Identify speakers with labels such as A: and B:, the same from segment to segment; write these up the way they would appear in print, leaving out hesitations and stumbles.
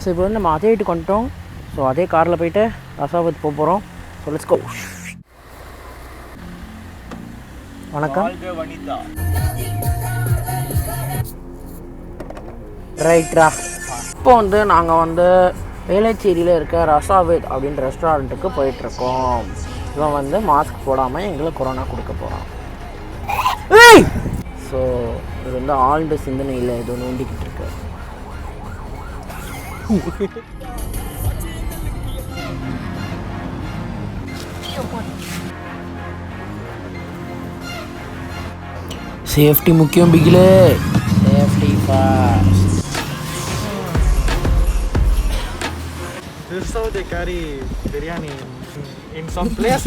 A: So இப்போ வந்து நம்ம அதே வீட்டுக்கு வந்துட்டோம். ஸோ அதே காரில் போய்ட்டு ரசாவத் போக போகிறோம். So let's go. வணக்கம். ரைட்ரா. இப்போ வந்து நாங்கள் வந்து வேளச்சேரியில் இருக்க ரசாவித் அப்படின்ற ரெஸ்டாரண்ட்டுக்கு போயிட்டுருக்கோம். இவன் வந்து மாஸ்க் போடாமல் எங்களுக்கு கொரோனா கொடுக்க போகிறான். ஸோ இது வந்து ஆழ்ந்த சிந்தனையில் ஏதோ நோண்டிக்கிட்டு இருக்கு. சேஃப்டி முக்கியம் பிகிலே. Safety first.
B: So they carry biryani in some place.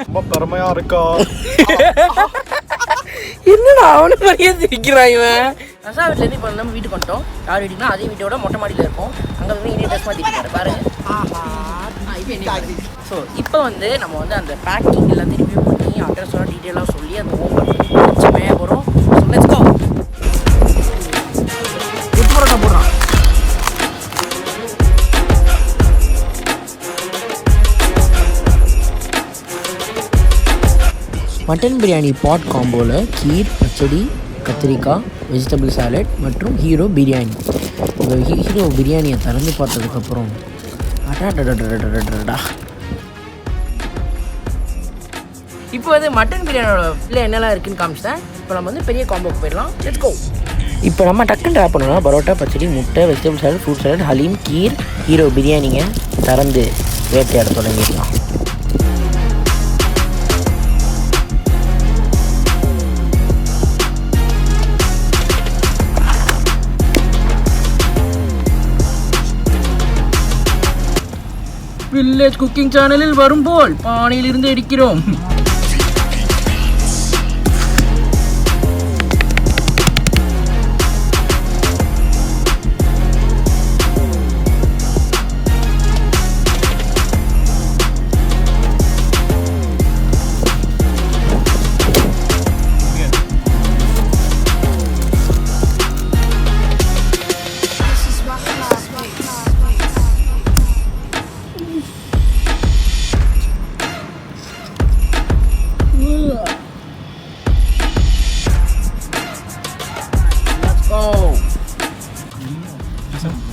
B: ரொம்ப பெருமையா இருக்கா.
A: என்னடா அவனு மாதிரியே சிரிக்கிறான் இவன். ரசாவிட்லேருந்து இப்போ நம்ம வீட்டுக்கு வந்துட்டோம். யார் வீட்டுக்குனா அதே வீட்டோட மொட்டை மாடியில் இருக்கும். அங்கே வந்து இனி ட்ரெஸ் மாற்றிட்டு பாருங்க. ஸோ இப்போ வந்து நம்ம வந்து அந்த பேக்கிங் எல்லாத்தையும் ரிவ்யூ பண்ணி அட்ரஸோட டீட்டெயிலாக சொல்லி அந்த ஹோம் ஒர்க் மேலே போகிறோம். So let's go. குத்து பரோட்டா போடுறான். மட்டன் பிரியாணி பாட் காம்போவில் கீர், பச்சடி, கத்திரிக்காய், வெஜிடபிள் சாலட் மற்றும் ஹீரோ பிரியாணி. இந்த ஹீரோ பிரியாணியை திறந்து பார்த்ததுக்கப்புறம் அடாடா. இப்போ வந்து மட்டன் பிரியாணியோட இல்லை என்னெல்லாம் இருக்குதுன்னு காமிச்சிட்டேன். இப்போ நம்ம வந்து பெரிய காம்போக்கு போயிடலாம். Let's go. இப்போ நம்ம டக்குன்னு ட்ராப் பண்ணோம்னா பரோட்டா, பச்சடி, முட்டை, vegetable salad, fruit salad, haleem, kheer, hero பிரியாணிங்க திறந்து வேட்டையாட தொடங்கிடலாம். வில்லேஜ் குக்கிங் சேனலில் வரும்போல் பானையில் இருந்து எடுக்கிறோம்.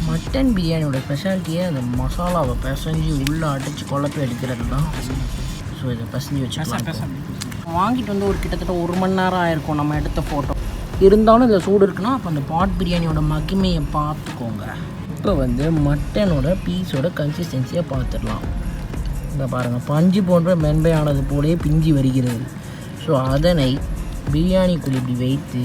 A: மட்டன் பிரியாணியோட ஸ்பெஷாலிட்டியே அந்த மசாலாவை பிசைஞ்சு உள்ளே அடித்து குழப்பி அடிக்கிறது தான். ஸோ இதை பிசைஞ்சு வச்சுக்கலாம். வாங்கிட்டு வந்து ஒரு கிட்டத்தட்ட 1 மணி நேரம் ஆயிருக்கும் நம்ம எடுத்த ஃபோட்டோ. இருந்தாலும் இதில் சூடு இருக்குன்னா அப்போ அந்த பாட் பிரியாணியோட மகிமையை பார்த்துக்கோங்க. இப்போ வந்து மட்டனோட பீஸோட கன்சிஸ்டன்சியை பார்த்துடலாம். இந்த பாருங்கள், பஞ்சு போன்ற மென்மையானது போலே பிஞ்சி வருகிறது. ஸோ அதனை பிரியாணிக்குள் இப்படி வைத்து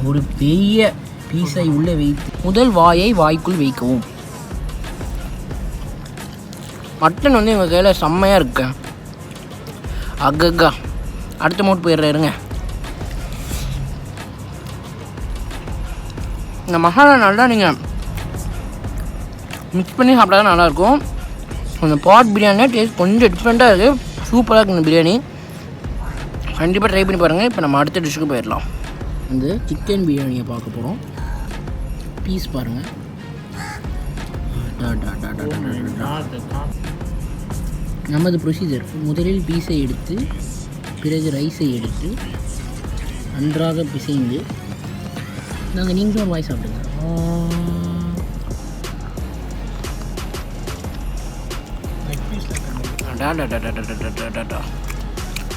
A: ஒரு பெரிய பீஸை உள்ளே வைத்து முதல் வாயை வாய்க்குள் வைக்கவும். மட்டன் வந்து எங்கள் கையில் செம்மையாக இருக்கு. அக்கா அடுத்த மோட் போயிடுறாருங்க. இந்த மசாலா நல்லா நீங்கள் மிக்ஸ் பண்ணி சாப்பிட்டா தான் நல்லாயிருக்கும். அந்த பாட் பிரியாணியே டேஸ்ட் கொஞ்சம் டிஃப்ரெண்ட்டாக இருக்குது. சூப்பராக இருக்குது இந்த பிரியாணி. கண்டிப்பாக ட்ரை பண்ணி பாருங்கள். இப்போ நம்ம அடுத்த டிஷ்ஷுக்கு போயிடலாம். இந்த சிக்கன் பிரியாணியை பார்க்க போகிறோம். பீஸ் பாருங்கள். நமது ப்ரொசீஜர் முதலில் பீஸை எடுத்து பிறகு ரைஸை எடுத்து நன்றாக பிசைந்து நாங்கள் நீங்களும் வாய் சாப்பிடுங்க.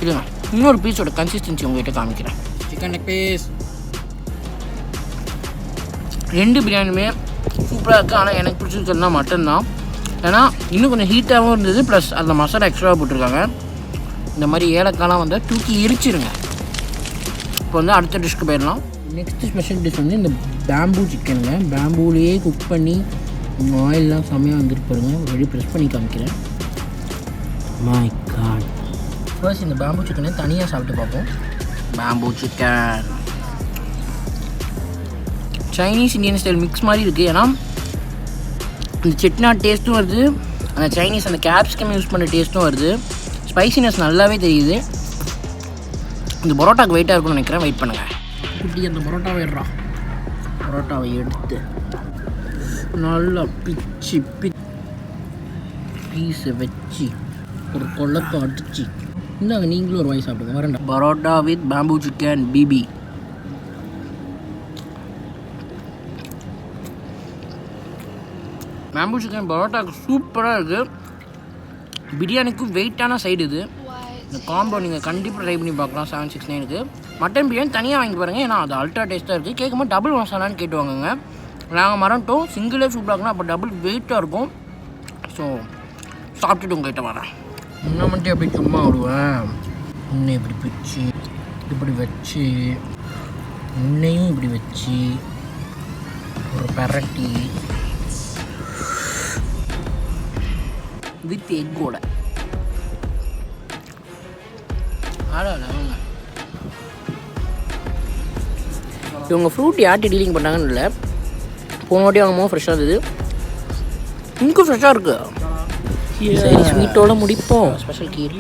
A: இல்லைங்க, இன்னொரு பீஸோட கன்சிஸ்டன்சி உங்கள்கிட்ட காமிக்கிறேன். சிக்கன் லெக் பீஸ் 2 பிரியாணியுமே சூப்பராக இருக்குது. ஆனால் எனக்கு பிடிச்சிருக்கிறதுனா மட்டன் தான். ஏன்னா இன்னும் கொஞ்சம் ஹீட்டாகவும் இருந்தது. ப்ளஸ் அந்த மசாலா எக்ஸ்ட்ராவாக போட்டிருக்காங்க. இந்த மாதிரி ஏலக்காய்லாம் வந்து தூக்கி எரிச்சிருங்க. இப்போ வந்து அடுத்த டிஷ்க்கு போயிடலாம். நெக்ஸ்ட்டு ஸ்பெஷல் டிஷ் வந்து இந்த பேம்பூ சிக்கனுங்க. பேம்பூலேயே குக் பண்ணி ஆயிலெலாம் செம்மையாக வந்துட்டு பாருங்க. வெளியே ப்ரெஸ் பண்ணி காமிக்கிறேன். My god. ஃபர்ஸ்ட் இந்த பேம்பூ சிக்கனை தனியாக சாப்பிட்டு பார்ப்போம். Bamboo chicken Chinese Indian style mix மாதிரி இருக்குது. ஏன்னா அந்த செட்நாட் டேஸ்ட்டும் வருது, அந்த சைனீஸ் அந்த கேப்சிகம் யூஸ் பண்ண டேஸ்ட்டும் வருது. ஸ்பைசினஸ் நல்லாவே தெரியுது. இந்த பரோட்டாக்கு வெயிட்டாக இருக்கும்னு நினைக்கிறேன். வெயிட் பண்ணுங்கள். இப்படி அந்த பரோட்டாவை எடுறா. பரோட்டாவை எடுத்து நல்லா பிச்சு பீஸை வச்சு ஒரு கொள்ளத்தை அடிச்சு இந்தாங்க நீங்களும் ஒரு வாய் சாப்பிடுங்க வரேன்டா. பரோட்டா வித் பேம்பூ சிக்கன் பிபி. பேம்பூ சிக்கன் பரோட்டாவுக்கு சூப்பராக இருக்குது. பிரியாணிக்கும் வெயிட்டான சைடு இது. இந்த காம்போ நீங்கள் கண்டிப்பாக ட்ரை பண்ணி பார்க்கலாம் 769க்கு. மட்டன் பிரியாணி தனியாக வாங்கி பாருங்கள், ஏன்னா அது அல்ட்ரா டேஸ்ட்டாக இருக்குது. கேட்கும்போது டபுள் மசாலான்னு கேட்டு வாங்குங்க. நாங்கள் மறந்துட்டோம், சிங்கிளே சூப்பராக இருக்குன்னா அப்போ டபுள் வெயிட்டாக இருக்கும். ஸோ சாப்பிட்டுட்டு உங்கள்கிட்ட வரேன். இன்னும் மட்டும் எப்படி சும்மா விடுவேன், இன்னும் இப்படி பிச்சு இப்படி வச்சு இன்னையும் இப்படி வச்சு ஒரு பரட்டி வித் எக்கோட இவங்க ஃப்ரூட் யார்ட்டி டீலிங் பண்ணாங்கன்னு இல்லை, போன வாட்டி வாங்கும்போது ஃப்ரெஷ்ஷாக இருந்தது, இன்னும் ஃப்ரெஷ்ஷாக இருக்குது. சரி ஸ்வீட்டோட முடிப்போம். ஸ்பெஷல் கீர்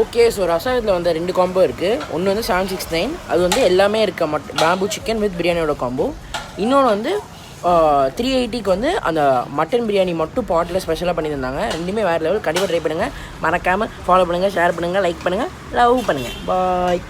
A: ஓகே. ஸோ ரசாயத்தில் வந்து 2 காம்போ இருக்குது. ஒன்று வந்து 769, அது வந்து எல்லாமே இருக்க பேம்பூ சிக்கன் வித் பிரியாணியோட காம்போ. இன்னொன்று வந்து 380க்கு வந்து அந்த மட்டன் பிரியாணி மட்டும் பாட்டில் ஸ்பெஷலாக பண்ணி தந்தாங்க. ரெண்டுமே வேறு லெவல். கண்டிப்பாக ட்ரை பண்ணுங்கள். மறக்காமல் ஃபாலோ பண்ணுங்கள், ஷேர் பண்ணுங்கள், லைக் பண்ணுங்கள், லவ் பண்ணுங்கள். பாய்.